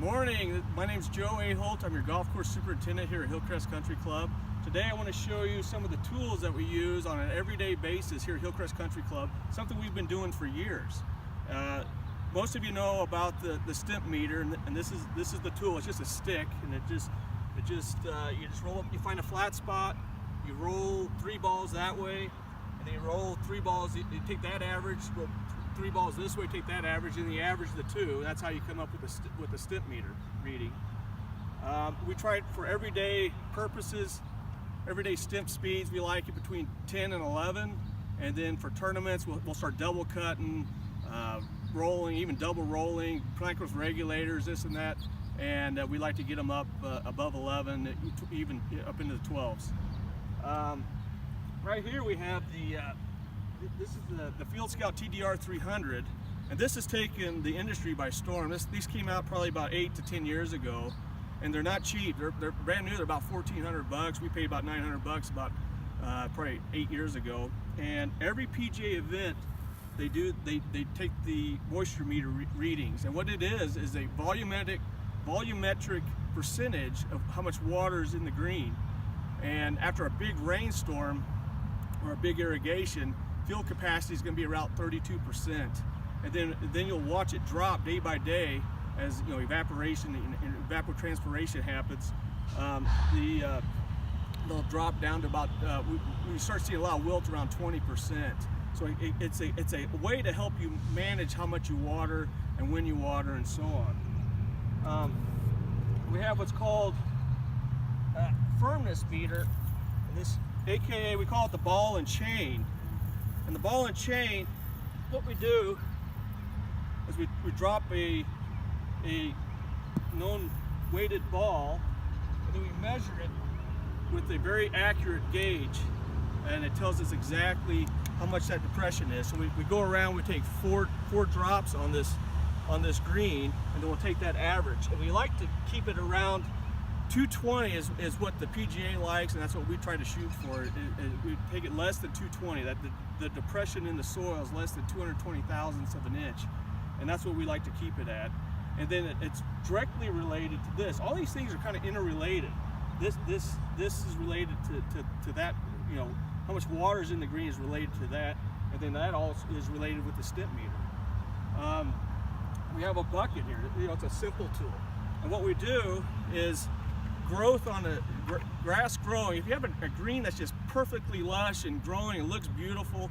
Morning, my name is Joe Aholt. I'm your golf course superintendent here at Hillcrest Country Club. Today I want to show you some of the tools that we use on an everyday basis here at Hillcrest Country Club, something we've been doing for years. Most of you know about the Stimpmeter, and this is the tool. It's just a stick, and you just roll up. You find a flat spot, you roll 3 balls that way, and then you roll 3 balls. You take that average, roll 3 balls this way, take that average, and the average the 2. That's how you come up with the Stimpmeter reading. We try it for everyday purposes, everyday stimp speeds. We like it between 10 and 11, and then for tournaments we'll start double cutting, rolling, even double rolling, plank with regulators, this and that, and we like to get them up above 11, even up into the 12s. Right here we have this is the Field Scout TDR 300, and this has taken the industry by storm. These came out probably about 8 to 10 years ago, and they're not cheap. They're brand new. They're about $1,400. We paid about $900 about probably 8 years ago. And every PGA event, they take the moisture meter readings, and what it is a volumetric percentage of how much water is in the green. And after a big rainstorm or a big irrigation, field capacity is going to be around 32%, and then you'll watch it drop day by day as evaporation and evapotranspiration happens. They'll drop down to about we start seeing a lot of wilt around 20%. So it's a way to help you manage how much you water and when you water and so on. We have what's called firmness meter, and this, aka we call it the ball and chain. And the ball and chain, what we do is we drop a known weighted ball, and then we measure it with a very accurate gauge, and it tells us exactly how much that depression is. So we go around, we take four drops on this green, and then we'll take that average. And we like to keep it around 220 is what the PGA likes, and that's what we try to shoot for. We take it less than 220. That the depression in the soil is less than 220 thousandths of an inch, and that's what we like to keep it at. And then it's directly related to this. All these things are kind of interrelated. This is related to that. How much water is in the green is related to that, and then that also is related with the Stimpmeter. We have a bucket here. It's a simple tool, and what we do is growth on a grass growing. If you have a green that's just perfectly lush and growing and looks beautiful,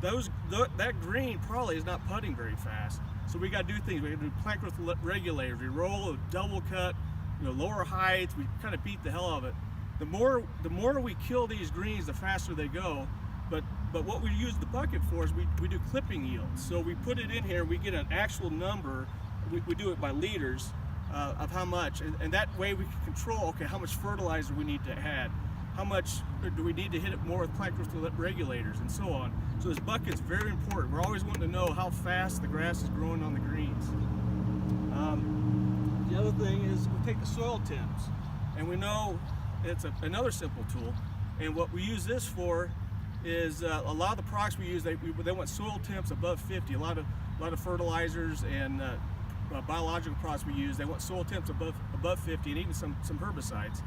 that green probably is not putting very fast. So we got to do things. We got to do plank with regulators. We roll a double cut, lower heights. We kind of beat the hell of it. The more we kill these greens, the faster they go. But what we use the bucket for is we do clipping yields. So we put it in here. We get an actual number. We do it by liters. Of how much, and that way we can control, how much fertilizer we need to add, how much do we need to hit it more with plank with regulators, and so on. So this bucket's very important. We're always wanting to know how fast the grass is growing on the greens. The other thing is we take the soil temps, and we know it's another simple tool, and what we use this for is a lot of the products we use, they want soil temps above 50. A lot of fertilizers and biological products we use, they want soil temps above 50, and even some herbicides.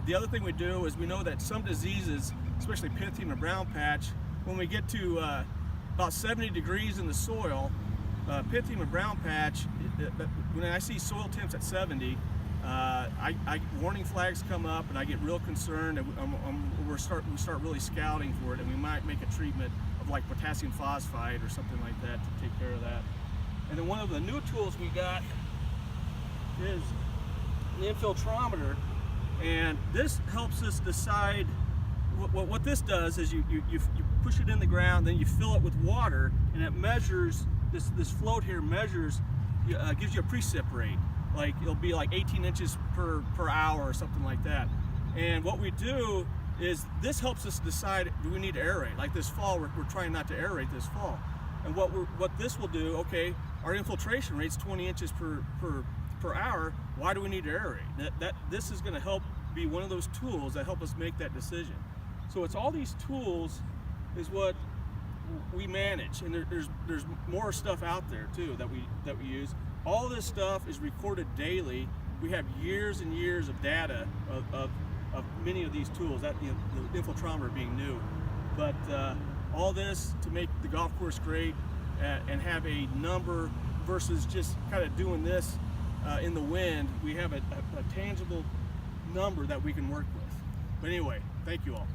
The other thing we do is we know that some diseases, especially Pythium and brown patch, when we get to about 70 degrees in the soil, Pythium and brown patch, when I see soil temps at 70, warning flags come up, and I get real concerned, and we start really scouting for it, and we might make a treatment of like potassium phosphide or something like that to take care of that. And then one of the new tools we got is the infiltrometer, and this helps us decide what this does is you push it in the ground, then you fill it with water, and it measures this float here measures gives you a precip rate, like it'll be like 18 inches per hour or something like that. And what we do is this helps us decide, do we need to aerate? Like this fall, we're trying not to aerate this fall. And what this will do, our infiltration rate's 20 inches per hour. Why do we need to aerate? This is going to help be one of those tools that help us make that decision. So it's all these tools is what we manage, and there's more stuff out there too that we use. All this stuff is recorded daily. We have years and years of data of many of these tools, that, you know, the infiltrometer being new. But all this to make the golf course great and have a number versus just kind of doing this in the wind. We have a tangible number that we can work with. But anyway, thank you all.